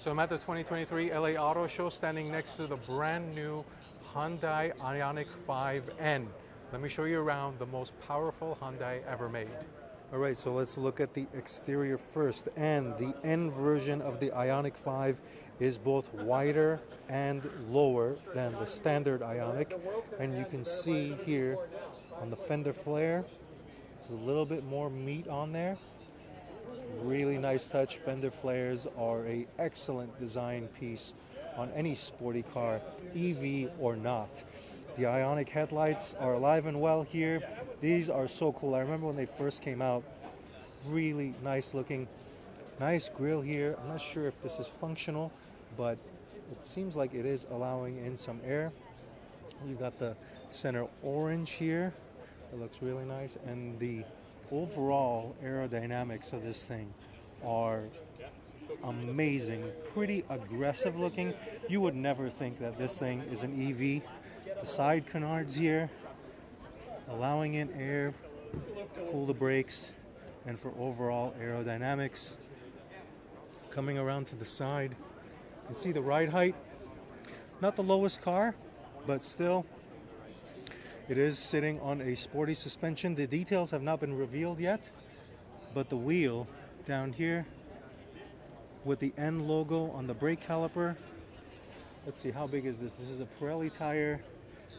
So I'm at the 2023 LA Auto Show standing next to the brand new Hyundai Ioniq 5N. Let me show you around the most powerful Hyundai ever made. All right, so let's look at the exterior first. And the N version of the Ioniq 5 is both wider and lower than the standard Ioniq. And you can see here on the fender flare, there's a little bit more meat on there. Really nice touch. Fender flares are an excellent design piece on any sporty car, EV or not. The Ioniq headlights are alive and well here. These are so cool. I remember when they first came out, really nice looking. Nice grille here. I'm not sure if this is functional, but it seems like it is allowing in some air. You've got the center orange here. It looks really nice. And the overall aerodynamics of this thing are amazing, pretty aggressive looking. You would never think that this thing is an EV. The side canards here, allowing in air to cool the brakes and for overall aerodynamics. Coming around to the side, you can see the ride height. Not the lowest car, but still it is sitting on a sporty suspension. The details have not been revealed yet, but the wheel down here with the N logo on the brake caliper. Let's see, how big is this? This is a Pirelli tire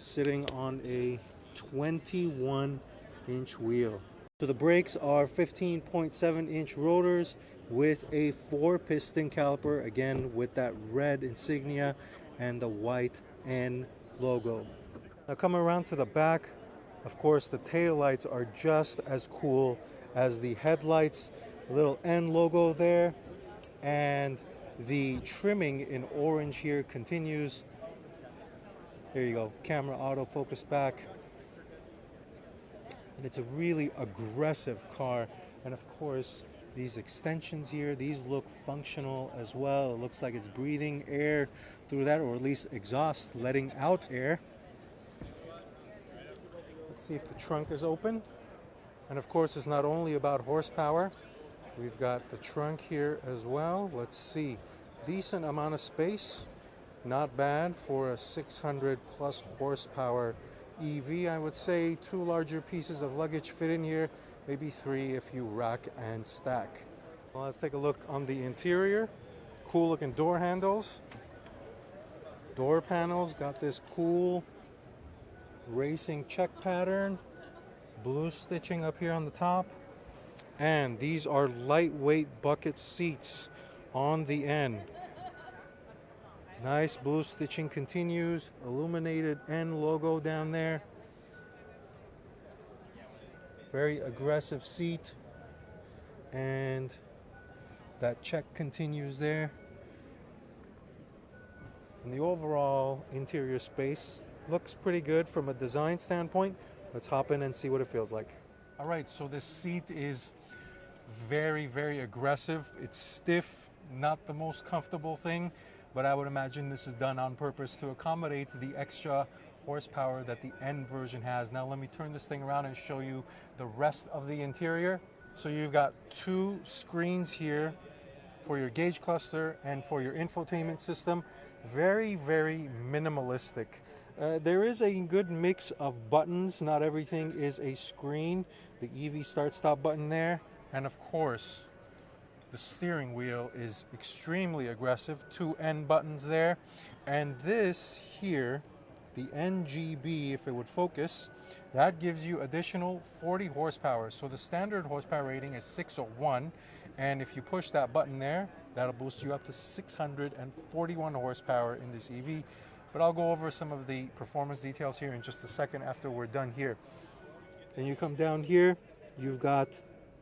sitting on a 21-inch wheel. So the brakes are 15.7-inch rotors with a 4-piston caliper, again with that red insignia and the white N logo. Now coming around to the back, of course the tail lights are just as cool as the headlights. A little N logo there, and the trimming in orange here continues. There you go, camera autofocus back. And it's a really aggressive car. And of course, these extensions here, these look functional as well. It looks like it's breathing air through that, or at least exhaust letting out air. Let's see if the trunk is open. And of course, it's not only about horsepower. We've got the trunk here as well. Let's see, decent amount of space. Not bad for a 600 plus horsepower EV. I would say 2 larger pieces of luggage fit in here, maybe 3 if you rack and stack. Well, let's take a look on the interior. Cool looking door handles. Door panels got this cool racing check pattern. Blue stitching up here on the top. And these are lightweight bucket seats on the end. Nice blue stitching continues. Illuminated N logo down there. Very aggressive seat. And that check continues there. And the overall interior space looks pretty good from a design standpoint. Let's hop in and see what it feels like. All right, so this seat is very, very aggressive. It's stiff, not the most comfortable thing, but I would imagine this is done on purpose to accommodate the extra horsepower that the N version has. Now let me turn this thing around and show you the rest of the interior. So you've got 2 screens here for your gauge cluster and for your infotainment system. Very, very minimalistic. There is a good mix of buttons. Not everything is a screen. The EV start-stop button there. And of course, the steering wheel is extremely aggressive. 2 N buttons there. And this here, the NGB, if it would focus, that gives you additional 40 horsepower. So the standard horsepower rating is 601. And if you push that button there, that'll boost you up to 641 horsepower in this EV. But I'll go over some of the performance details here in just a second after we're done here. Then you come down here, you've got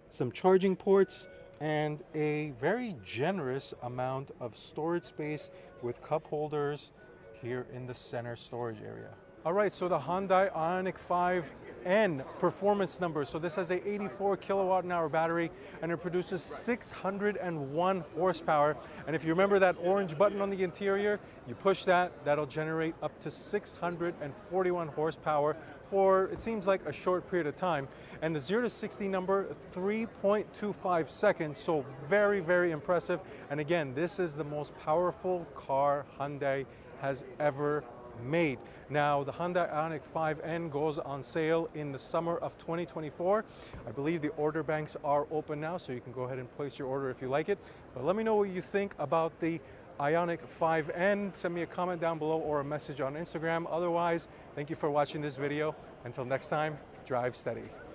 some charging ports and a very generous amount of storage space with cup holders here in the center storage area. All right, so the Hyundai Ioniq 5 5N performance number. So this has a 84 kilowatt an hour battery, and it produces 601 horsepower. And if you remember that orange button on the interior, you push that, that'll generate up to 641 horsepower for, it seems like, a short period of time. And the 0 to 60 number, 3.25 seconds, so very, very impressive. And again, this is the most powerful car Hyundai has ever made. Now, the Hyundai Ioniq 5N goes on sale in the summer of 2024. I believe the order banks are open now, so you can go ahead and place your order if you like it. But let me know what you think about the Ioniq 5N. Send me a comment down below or a message on Instagram. Otherwise, thank you for watching this video. Until next time, drive steady.